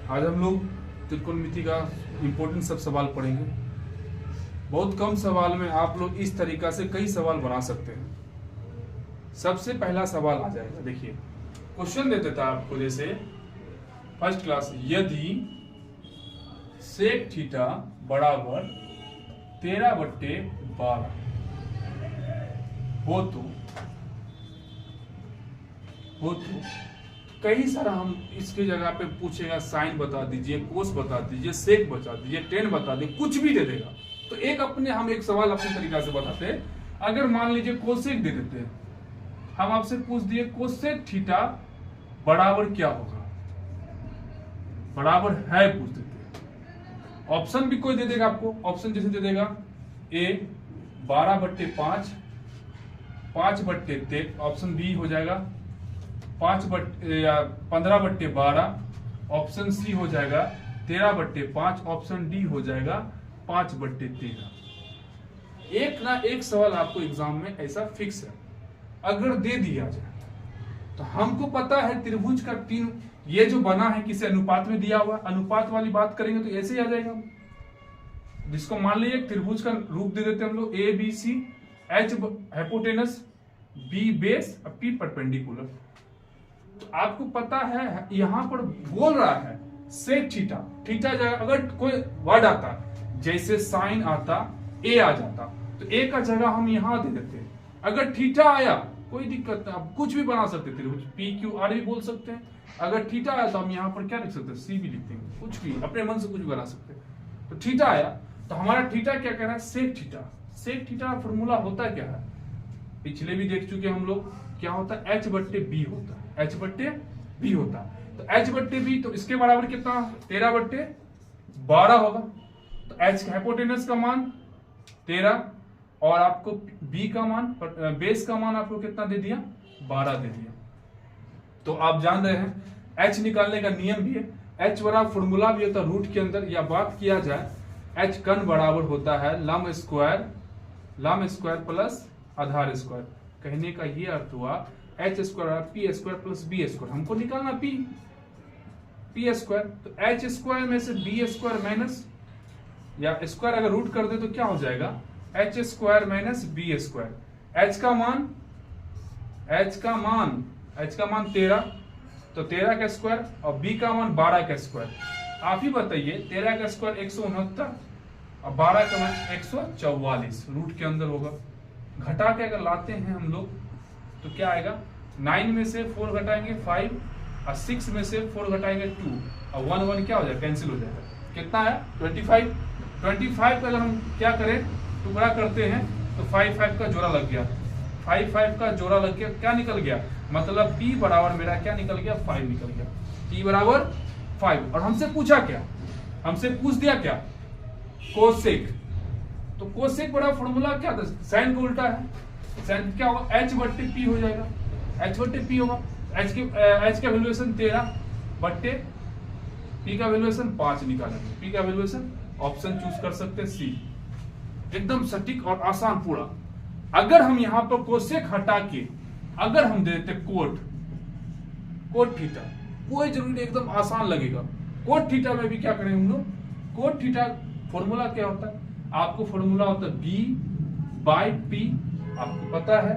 आज हम लोग त्रिकोणमिति का इम्पोर्टेंट सब सवाल पढ़ेंगे। बहुत कम सवाल में आप लोग इस तरीका से कई सवाल बना सकते हैं। सबसे पहला सवाल आ जाएगा, देखिए क्वेश्चन दे देता है आपको, जैसे फर्स्ट क्लास, यदि सेक थीटा बराबर 13/12 हो तो कई सारा हम इसके जगह पे पूछेगा, साइन बता दीजिए, कोस बता दीजिए, सेक बता दीजिए, टेन बता दीजिए, कुछ भी दे देगा। तो हम एक सवाल अपने तरीका से बताते हैं। अगर मान लीजिए कोसेक दे देते हैं, हम आपसे पूछ दिए कोसेक थीटा बराबर क्या होगा, बराबर है पूछ देते हैं। ऑप्शन भी कोई दे देगा आपको, ऑप्शन जैसे दे देगा ए 12/5, 5/13, ऑप्शन बी हो जाएगा 15/12, ऑप्शन सी हो जाएगा 13/5, ऑप्शन डी हो जाएगा 5/13। एक ना एक सवाल आपको एग्जाम में ऐसा फिक्स है। अगर दे दिया जाए तो हमको पता है त्रिभुज का तीन, ये जो बना है किसी अनुपात में दिया हुआ, अनुपात वाली बात करेंगे तो ऐसे ही आ जाएगा। जिसको मान लीजिए त्रिभुज का रूप दे देते हैं हम लोग, A B C, H hypotenuse, B base, P perpendicular. तो आपको पता है यहां पर बोल रहा है सेक थीटा, थीटा जगह अगर कोई वर्ड आता जैसे साइन आता, ए आ जाता, तो ए का जगह हम यहां दे देते हैं। अगर थीटा आया कोई दिक्कत नहीं, आप कुछ भी बना सकते थे, पी क्यू आर भी बोल सकते हैं। अगर थीटा आया तो हम यहाँ पर क्या लिख सकते हैं, सी भी लिखते हैं, कुछ भी अपने मन से कुछ भी बना सकते हैं। तो थीटा आया तो हमारा थीटा क्या कह रहा है, सेक थीटा। सेक थीटा का फॉर्मूला होता क्या है, पिछले भी देख चुके हम लोग, क्या होता है, H/B होता है, H/B होता है। तो H/B तो इसके बराबर कितना, 13/12 होगा। तो H हाइपोटेनस का मान 13 और आपको B का मान, बेस का मान आपको कितना दे दिया, 12 दे दिया। तो आप जान रहे हैं H निकालने का नियम भी है, H बराबर फॉर्मूला भी होता है रूट के अंदर, या बात किया जाए H कन बराबर होता है लंब स्क्वायर प्लस आधार स्क्वायर। कहने का ये अर्थ हुआ H² P² प्लस B², हमको निकालना P²। तो H² में से B² माइनस, या स्क्वायर अगर रूट कर दे तो क्या हो जाएगा, H² माइनस B²। H का मान 13, तो 13 का स्क्वायर, और B का मान 12 का स्क्वायर। आप ही बताइए, 13 का स्क्वायर 169 और 12 का मान 144, रूट के अंदर होगा। घटा के अगर लाते हैं हम लोग तो क्या आएगा, 9 में से 4 घटाएंगे 5, और 6 में से 4 घटाएंगे 2, और 1 क्या हो जाएगा, कैंसिल हो जाएगा। कितना है, 25। 25 का अगर हम क्या करें, टुकड़ा करते हैं तो 5 का जोड़ा लग गया, 5 का जोड़ा लग गया, क्या निकल गया, मतलब P बराबर मेरा क्या निकल गया, 5 निकल गया। P बराबर 5। और हमसे पूछा क्या, हमसे पूछ दिया क्या, कोसेक। तो कोसेक बड़ा फॉर्मूला क्या था, साइन को उल्टा है, साइन क्या होगा, H/P हो जाएगा, H/P होगा। H का वैल्यूएशन 13/P का वैल्यूएशन 5 निकालेंगे, P का वैल्यूएशन ऑप्शन चूज कर सकते हैं सी। एकदम सटीक और आसान पूरा। अगर हम यहाँ पर कोसेक हटा के अगर हम देते कोट थीटा, कोई जरूरी एकदम आसान लगेगा। कोट थीटा में भी क्या करें हम लोग, कोट थीटा फॉर्मूला क्या होता है, आपको फॉर्मूला होता है B/P, आपको पता है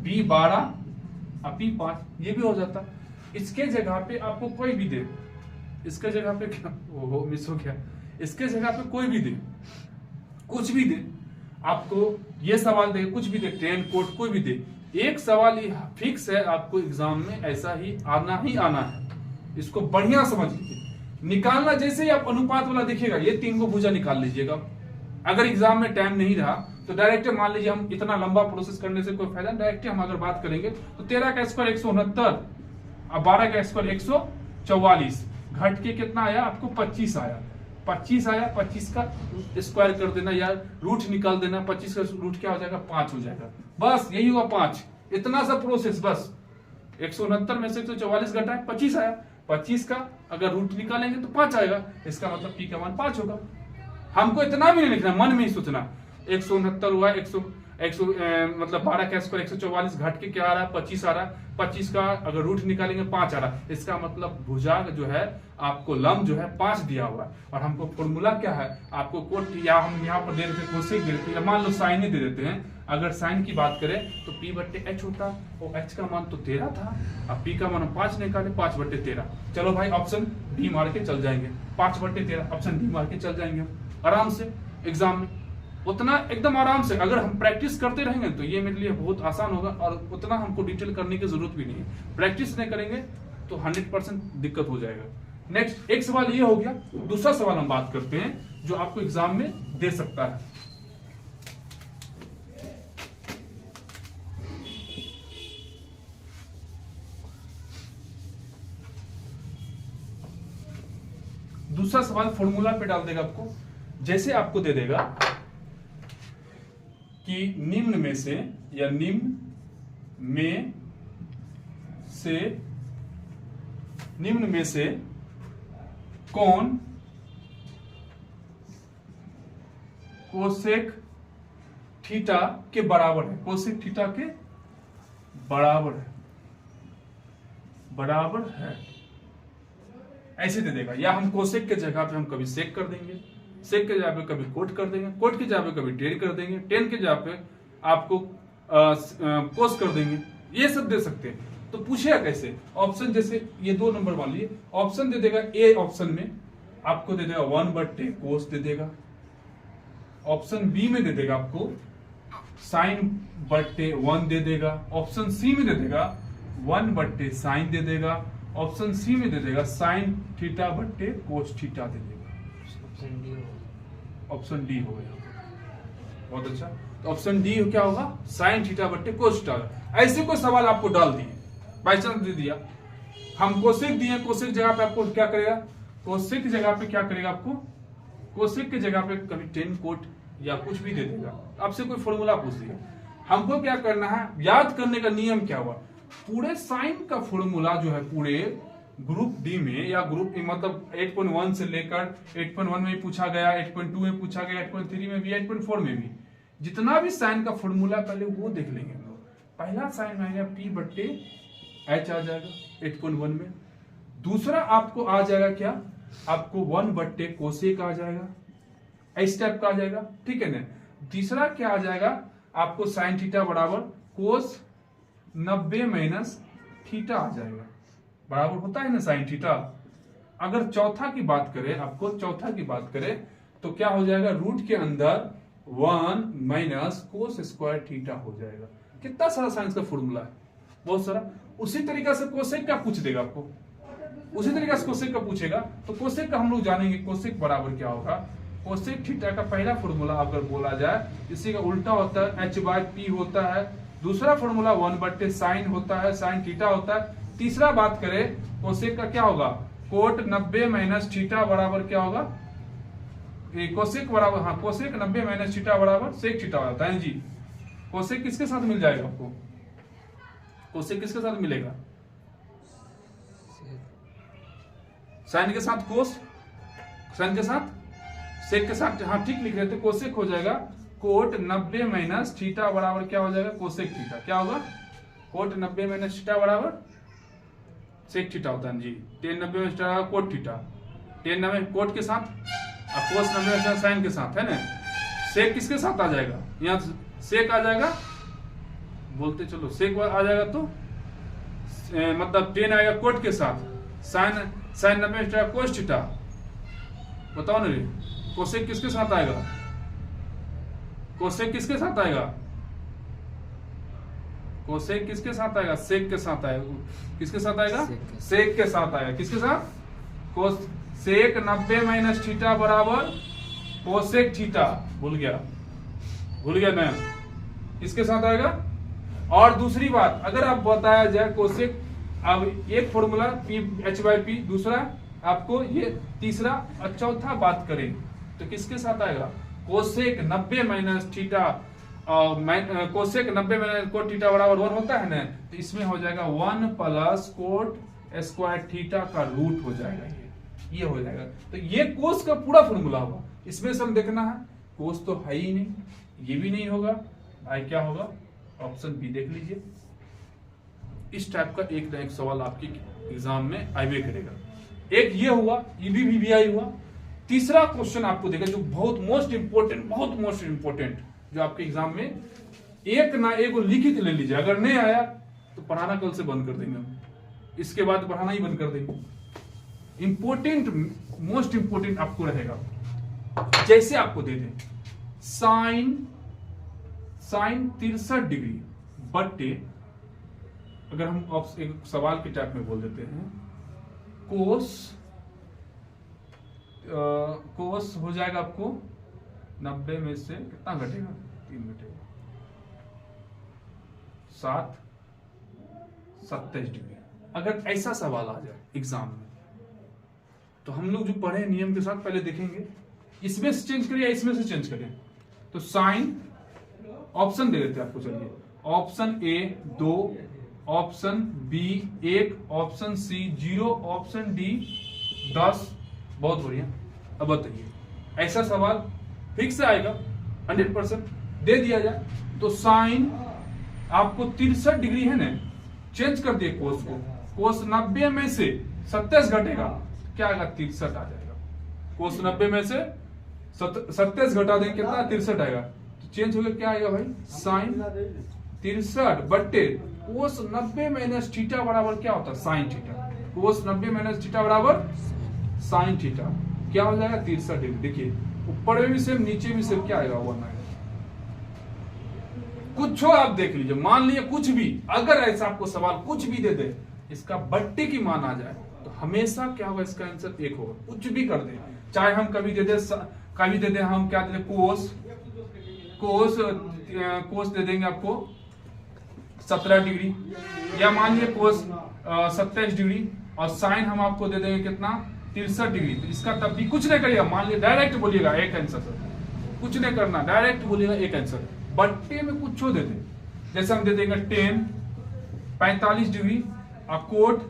B 12 और P 5, ये भी हो जाता। इसके जगह पे आपको कोई भी दे, इसके जगह पे क्या, ओहो मिस हो गया, इसके जगह पे कोई भी दे, कुछ भी दे, आपको ये सवाल दे, कुछ भी दे, ट्रेन कोट कोई भी दे, एक सवाल ही फिक्स है, आपको एग्जाम में ऐसा ही आना है। इसको बढ़िया समझ लीजिए, निकालना जैसे ही आप अनुपात वाला दिखेगा, ये 3 को भुजा निकाल लीजिएगा। अगर एग्जाम में टाइम नहीं रहा तो डायरेक्ट मान लीजिए, हम इतना लंबा प्रोसेस करने से कोई फायदा, डायरेक्ट हम अगर बात करेंगे तो 13 का स्क्वायर 169 और 12 का स्क्वायर 144, घट के कितना आया आपको, 25 आया। 25 का स्क्वायर कर देना या रूट निकाल देना, 25 का रूट क्या हो जाएगा, 5 हो जाएगा। बस यही हुआ 5, इतना सा प्रोसेस बस। 169 में से 144 घटाए 25 आया, 25 का अगर रूट निकालेंगे तो 5 आएगा, इसका मतलब P का मान 5 होगा। हमको इतना भी नहीं लिखना, मन में ही सोचना 169 हुआ, मतलब 12 का स्क्वायर 144 घट के क्या आ रहा है 25 आ रहा है। 25 का अगर रूट निकालेंगे 5 आ रहा है। इसका मतलब भुजा जो है आपको लंब जो है 5 दिया हुआ है। और हमको फॉर्मूला क्या है आपको कोट, या हम यहाँ पर दे देते कोसेक दे देते हैं, या मान लो साइन ही दे देते हैं। अगर साइन की बात करें तो P/H होता है और H का मान तो 13 था, अब P का मान 5 निकाले 5/13। चलो भाई ऑप्शन डी मार के चल जाएंगे, 5/13 ऑप्शन डी मार के चल जाएंगे आराम से एग्जाम में। उतना एकदम आराम से अगर हम प्रैक्टिस करते रहेंगे तो ये मेरे लिए बहुत आसान होगा, और उतना हमको डिटेल करने की जरूरत भी नहीं है। प्रैक्टिस नहीं करेंगे तो 100% दिक्कत हो जाएगा। नेक्स्ट एक सवाल ये हो गया। दूसरा सवाल हम बात करते हैं जो आपको एग्जाम में दे सकता है। दूसरा सवाल फॉर्मूला पे डाल देगा आपको। जैसे आपको दे देगा कि निम्न में से, या निम्न में से कौन कोसेक थीटा के बराबर है, कोसेक थीटा के बराबर है ऐसे दे देगा। या हम कोसेक के जगह पे हम कभी सेक कर देंगे, सेक के जगह पे कभी कोट कर देंगे, कोट की जगह पे कभी टेन कर देंगे, टेन के जगह पे आपको कोस कर देंगे, ये सब दे सकते हैं। तो पूछेगा कैसे ऑप्शन, जैसे ये 2 नंबर मान लिए, ऑप्शन दे देगा ए ऑप्शन में आपको दे देगा 1/2 कोस दे देगा। ऑप्शन बी में दे देगा आपको sin/1 दे देगा। ऑप्शन सी में दे देगा 1/sin दे देगा। ऑप्शन सी में दे देगा sin θ/cos θ दे देगा। ऑप्शन डी हो गया, बहुत अच्छा। तो ऑप्शन डी क्या होगा sin θ/cos θ। ऐसे कोई सवाल आपको डाल दिए, बाई चांस दे दिया, हम कोसेक दिए, कोसेक जगह पे आपको क्या करेगा, कोसेक की जगह पे क्या करेगा आपको, कोसेक की जगह पे कभी टेन कोट या कुछ भी दे देगा। आपसे कोई फॉर्मूला पूछ दिया, हमको क्या करना है, याद करने का नियम क्या हुआ, पूरे साइन का फॉर्मूला जो है पूरे ग्रुप डी में या ग्रुप मतलब 8.1 से लेकर 8.1 में पूछा गया, 8.2 में पूछा गया, 8.3 में भी, 8.4 में भी, जितना भी साइन का फॉर्मूला पहले वो देख लेंगे हम लोग। पहला साइन आएगा P/H आ जाएगा 8.1 में। दूसरा आपको आ जाएगा क्या, आपको 1/2 कोसेक आ जाएगा, इस टाइप का आ जाएगा, ठीक है ना। तीसरा क्या आ जाएगा आपको साइन थीटा बराबर कोस 90 - थीटा आ जाएगा, बराबर होता है ना साइन थीटा। अगर चौथा की बात करें, आपको चौथा की बात करें तो क्या हो जाएगा, रूट के अंदर 1 - कोस स्क्वायर थीटा हो जाएगा। कितना सारा साइंस का फॉर्मूला है, बहुत सारा। उसी तरीके से कोसेक का पूछ देगा आपको, उसी तरीके से कोसेक का पूछेगा तो कोसेक का हम लोग जानेंगे कोसेक बराबर क्या होगा। कोसेक थीटा का पहला फॉर्मूला अगर बोला जाए, इसी का उल्टा होता है H/P होता है। दूसरा फॉर्मूला 1/2 साइन होता है, साइन थीटा होता है। तीसरा बात करें कोसेक का क्या होगा, कोट 90 - थीटा बराबर क्या होगा, कोसेक बराबर, हाँ कोसेक 90 - थीटा बराबर सेक थीटा होता है जी। कोसेक किसके साथ मिल जाएगा आपको, कोसेक किसके साथ मिलेगा, साइन के साथ कोस, साइन के साथ सेक के साथ, हाँ ठीक लिख रहे थे। कोसेक हो जाएगा कोट 90 - थीटा बराबर क्या हो जाएगा, कोसेक थीटा। क्या होगा, कोट 90 - थीटा बराबर सेक थीटा होता है जी। Tan 90 cot theta, tan 90 cot के साथ और कोस 90 साइन के साथ, है ना। सेक किसके साथ आ जाएगा, यहाँ सेक आ जाएगा, बोलते चलो सेक आ जाएगा तो मतलब टेन आएगा कोट के साथ, साइन 90 कोस थीटा। बताओ ना रे, कोसेक किसके साथ आएगा, कोसेक किसके साथ आएगा, कोसेक किसके साथ आएगा, सेक के साथ आएगा। किसके साथ आएगा, सेक के साथ आएगा। किसके साथ, कोसेक 90 - थीटा बराबर कोसेक थीटा। भूल गया ना, किसके साथ आएगा। और दूसरी बात, अगर आप बताया जाए कोसेक, अब एक फॉर्मूला P/H/P, दूसरा आपको ये, तीसरा और चौथा बात करें तो किसके साथ आएगा, cosec 90 - theta, cosec 90 - cot theta बराबर 1 होता है ना, तो इसमें हो जाएगा 1 + कोट स्क्वायर थीटा का रूट हो जाएगा, ये हो जाएगा। तो ये कोस का पूरा फॉर्मूला होगा। इसमें से हम देखना है, कोस तो है ही नहीं, ये भी नहीं होगा, आई क्या होगा, ऑप्शन बी देख लीजिए। इस टाइप का एक ना एक सवाल आपके एग्जाम में आईवे करेगा। एक ये हुआ, ईबीवीबीआई हुआ। तीसरा क्वेश्चन आपको देगा जो बहुत मोस्ट इंपोर्टेंट जो आपके एग्जाम में एक ना एक लिखित ले लीजिए। अगर नहीं आया तो पढ़ाना कल से बंद कर देंगे हम, इसके बाद पढ़ाना ही बंद कर देंगे। मोस्ट इंपोर्टेंट आपको रहेगा, जैसे आपको दे दें साइन 63 डिग्री बट्टे, अगर हम एक सवाल के टाइप में बोल देते हैं कोस हो जाएगा आपको 90 में से कितना घटेगा, 3 घटेगा, 27 डिग्री। अगर ऐसा सवाल आ जाए एग्जाम में तो हम लोग जो पढ़े नियम के साथ पहले देखेंगे, इसमें से चेंज करिए, इसमें से चेंज करें। तो साइन ऑप्शन दे देते हैं आपको, चलिए option A 2, option B 1, option C 0, option D 10। बहुत बढ़िया। अब बताइए ऐसा सवाल फिक्स आएगा 100% दे दिया जाए तो साइन आपको 63 डिग्री है ना, चेंज कर दिए कोस को, कोस 90 में से 27 घटेगा, क्या आएगा 63 आ जाएगा। कोस 90 में से 27 घटा देंगे कितना, 63 आएगा। तो चेंज हो गया, क्या आएगा भाई, साइन 63 बट्टे कोस 90 माइनस थीटा बराबर क्या होता है, साइन थीटा। कोस 90 माइनस थीटा बराबर साइन थीटा, क्या हो जाएगा 63 डिग्री। देखिए ऊपर में भी सेम, नीचे भी सेम, क्या आएगा 1 आएगा। कुछ हो आप देख लीजिए, मान लीजिए कुछ भी, अगर ऐसा आपको सवाल कुछ भी दे दे, इसका बट्टे की मान आ जाए तो हमेशा क्या होगा, इसका आंसर 1 होगा। कुछ भी कर दे, चाहे हम कभी दे दे हम क्या दे, कोस दे देंगे आपको 17 डिग्री, या मान लीजिए कोस 27 डिग्री, और साइन हम आपको दे देंगे कितना, 63 डिग्री। तो इसका तब भी कुछ नहीं करिएगा, मान लीजिए डायरेक्ट बोलिएगा एक आंसर, कुछ नहीं करना, डायरेक्ट बोलिएगा एक आंसर। बट्टे में कुछ दे दे, जैसे हम दे देंगे 10 45 डिग्री और कोट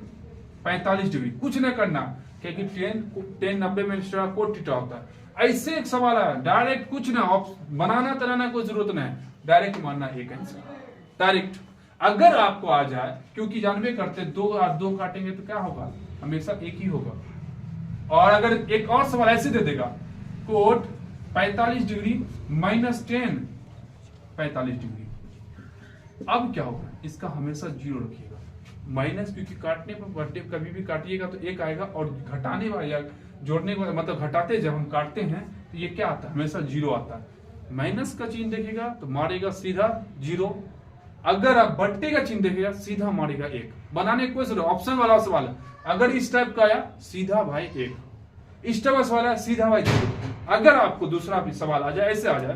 45 डिग्री, कुछ नहीं करना, क्योंकि 10 90 में कोट थीटा होता है। ऐसे एक सवाल आया, डायरेक्ट कुछ ना बनाना तराना कोई जरूरत नहीं, डायरेक्ट मानना एक आंसर डायरेक्ट। अगर आपको आ जाए, क्योंकि जानवे करते 2 और 2 काटेंगे तो क्या होगा, हमेशा एक ही होगा। और अगर एक और सवाल ऐसे दे देगा, कोट 45 डिग्री माइनस 10 45 डिग्री, अब क्या होगा, इसका हमेशा 0 रखिएगा, माइनस, क्योंकि काटने पर बट्टे कभी भी काटिएगा तो 1 आएगा, और घटाने वाला या जोड़ने वाला मतलब घटाते जब हम काटते हैं तो ये क्या आता है, हमेशा 0 आता है। माइनस का चिन्ह देखेगा तो मारेगा सीधा 0, अगर आप बट्टे का चिन्ह देखेगा सीधा मारेगा 1। बनाने कोई जरूरत, ऑप्शन वाला सवाल है, अगर इस टाइप का आया सीधा भाई 1, इस टाइप का सवाल है सीधा भाई 0। अगर आपको दूसरा भी सवाल आ जाए, ऐसे आ जाए